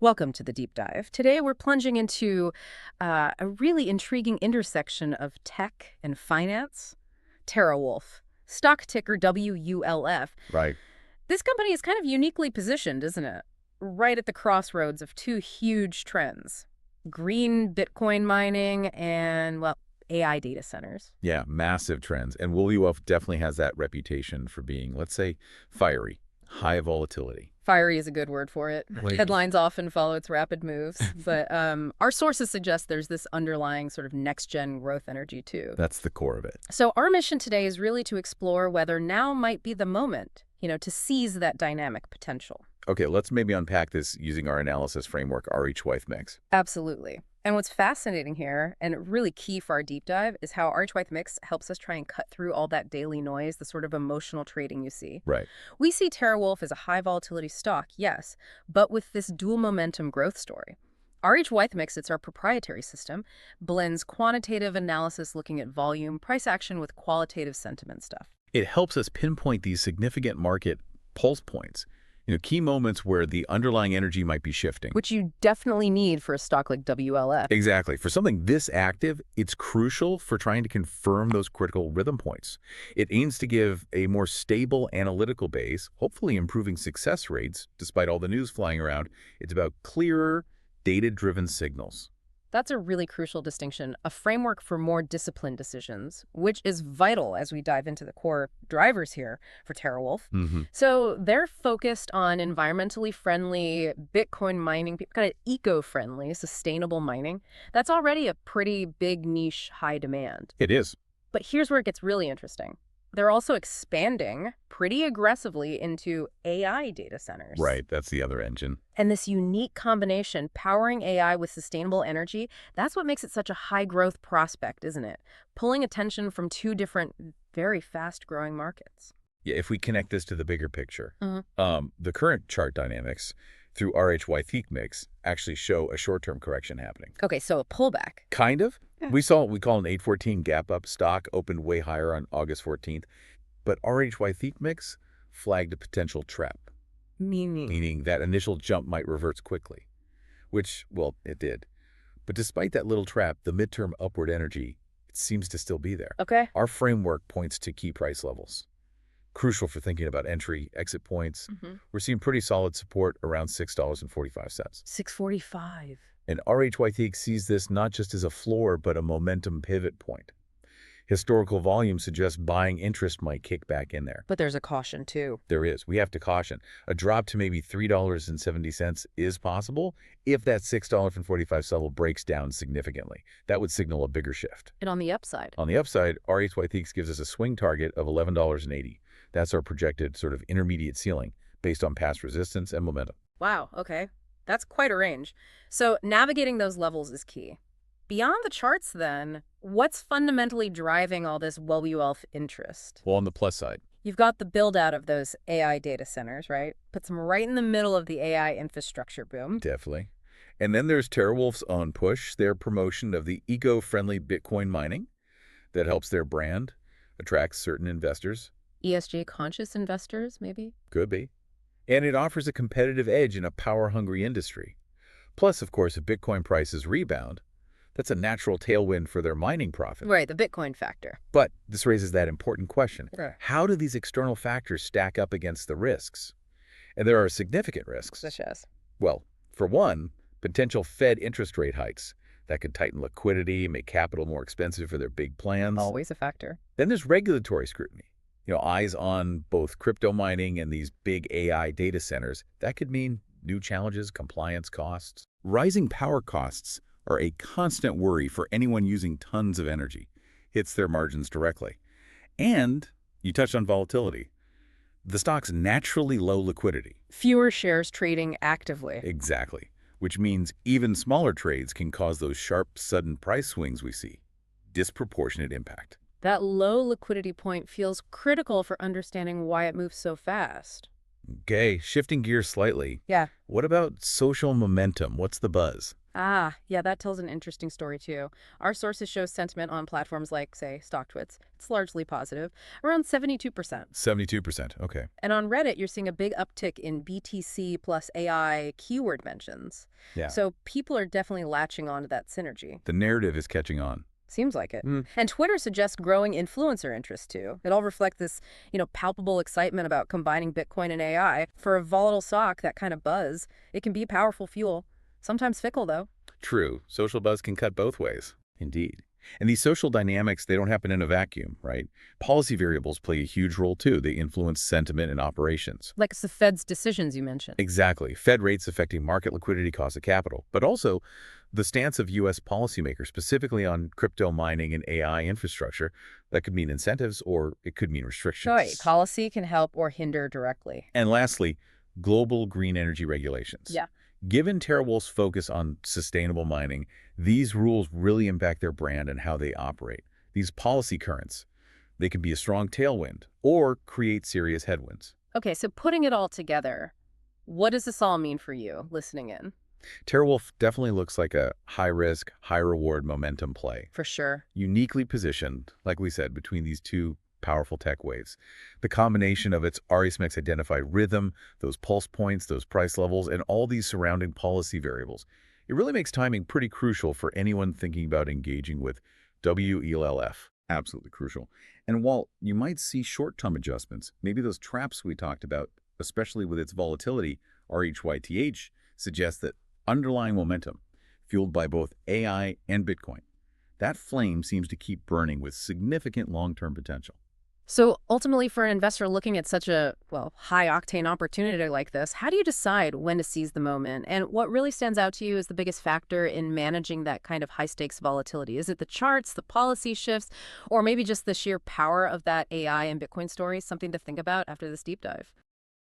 Welcome to the deep dive. Today we're plunging into a really intriguing intersection of tech and finance. TeraWulf, stock ticker WULF. Right. This company is kind of uniquely positioned, isn't it? Right at the crossroads of two huge trends. Green Bitcoin mining and, well, AI data centers. Yeah, massive trends. And WULF definitely has that reputation for being, let's say, fiery, high volatility. Fiery is a good word for it. Wait. Headlines often follow its rapid moves, but our sources suggest there's this underlying sort of next-gen growth energy, too. That's the core of it. So our mission today is really to explore whether now might be the moment, to seize that dynamic potential. Okay, let's maybe unpack this using our analysis framework, RHYTHMIX. Absolutely. And what's fascinating here, and really key for our deep dive, is how RHYTHMIX helps us try and cut through all that daily noise, the sort of emotional trading you see. Right. We see TeraWulf as a high volatility stock, yes, but with this dual momentum growth story. RHYTHMIX, it's our proprietary system, blends quantitative analysis looking at volume, price action with qualitative sentiment stuff. It helps us pinpoint these significant market pulse points, key moments where the underlying energy might be shifting. Which you definitely need for a stock like WLF. Exactly. For something this active, it's crucial for trying to confirm those critical rhythm points. It aims to give a more stable analytical base, hopefully improving success rates despite all the news flying around. It's about clearer, data-driven signals. That's a really crucial distinction, a framework for more disciplined decisions, which is vital as we dive into the core drivers here for TeraWulf. So they're focused on environmentally friendly Bitcoin mining, kind of eco-friendly, sustainable mining. That's already a pretty big niche, high demand. It is. But here's where it gets really interesting. They're also expanding pretty aggressively into AI data centers. Right, that's the other engine. And this unique combination, powering AI with sustainable energy, that's what makes it such a high-growth prospect, isn't it? Pulling attention from two different, very fast-growing markets. Yeah, if we connect this to the bigger picture, the current chart dynamics through RHYTHMIX actually show a short-term correction happening. Okay, so a pullback. Kind of. Yeah. We call an 814 gap up. Stock opened way higher on August 14th. But RHYTHMIX flagged a potential trap. Meaning that initial jump might reverse quickly. Which, well, it did. But despite that little trap, the midterm upward energy, it seems to still be there. Okay. Our framework points to key price levels. Crucial for thinking about entry, exit points. We're seeing pretty solid support around $6.45. $6.45. And RHYTHMIX sees this not just as a floor, but a momentum pivot point. Historical volume suggests buying interest might kick back in there. But there's a caution, too. There is. We have to caution. A drop to maybe $3.70 is possible if that $6.45 level breaks down significantly. That would signal a bigger shift. And on the upside? On the upside, RHYTHMIX gives us a swing target of $11.80. That's our projected sort of intermediate ceiling based on past resistance and momentum. Wow, okay. That's quite a range. So navigating those levels is key. Beyond the charts, then, what's fundamentally driving all this WULF interest? Well, on the plus side, You've got the build-out of those AI data centers, right? Puts them right in the middle of the AI infrastructure boom. definitely. And then there's TeraWulf's own push, their promotion of the eco-friendly Bitcoin mining that helps their brand, attracts certain investors. ESG-conscious investors, maybe? Could be. And it offers a competitive edge in a power-hungry industry. Plus, of course, if Bitcoin prices rebound, that's a natural tailwind for their mining profit. Right, the Bitcoin factor. But this raises that important question. Right. How do these external factors stack up against the risks? And there are significant risks. Such as? Well, for one, potential Fed interest rate hikes. That could tighten liquidity, make capital more expensive for their big plans. Always a factor. Then there's regulatory scrutiny. Eyes on both crypto mining and these big AI data centers. That could mean new challenges, compliance costs. Rising power costs are a constant worry for anyone using tons of energy. Hits their margins directly. And you touched on volatility. The stock's naturally low liquidity. Fewer shares trading actively. Exactly. Which means even smaller trades can cause those sharp, sudden price swings we see. Disproportionate impact. That low liquidity point feels critical for understanding why it moves so fast. Okay, shifting gears slightly. Yeah. What about social momentum? What's the buzz? Ah, yeah, that tells an interesting story too. Our sources show sentiment on platforms like, say, StockTwits. It's largely positive, around 72%. 72%. Okay. And on Reddit, you're seeing a big uptick in BTC plus AI keyword mentions. Yeah. So people are definitely latching on to that synergy. The narrative is catching on. Seems like it. And Twitter suggests growing influencer interest too. It all reflects this, palpable excitement about combining Bitcoin and AI. For a volatile stock, that kind of buzz, it can be powerful fuel. Sometimes fickle, though. True. Social buzz can cut both ways. Indeed. And these social dynamics, they don't happen in a vacuum, right? Policy variables play a huge role, too. They influence sentiment and operations. Like it's the Fed's decisions you mentioned. Exactly. Fed rates affecting market liquidity, cost of capital, but also the stance of U.S. policymakers, specifically on crypto mining and AI infrastructure. That could mean incentives or it could mean restrictions. Right. Policy can help or hinder directly. And lastly, global green energy regulations. Yeah. Given TeraWulf's focus on sustainable mining, these rules really impact their brand and how they operate. These policy currents, they can be a strong tailwind or create serious headwinds. Okay, so putting it all together, what does this all mean for you listening in? TeraWulf definitely looks like a high-risk, high-reward momentum play. For sure. Uniquely positioned, like we said, between these two powerful tech waves. The combination of its RHYTHMIX identified rhythm, those pulse points, those price levels, and all these surrounding policy variables, it really makes timing pretty crucial for anyone thinking about engaging with WULF. Absolutely crucial. And while you might see short-term adjustments, maybe those traps we talked about, especially with its volatility, RHYTH, suggests that underlying momentum, fueled by both AI and Bitcoin, that flame seems to keep burning with significant long-term potential. So ultimately, for an investor looking at such a, high-octane opportunity like this, how do you decide when to seize the moment? And what really stands out to you as the biggest factor in managing that kind of high-stakes volatility? Is it the charts, the policy shifts, or maybe just the sheer power of that AI and Bitcoin story? Something to think about after this deep dive.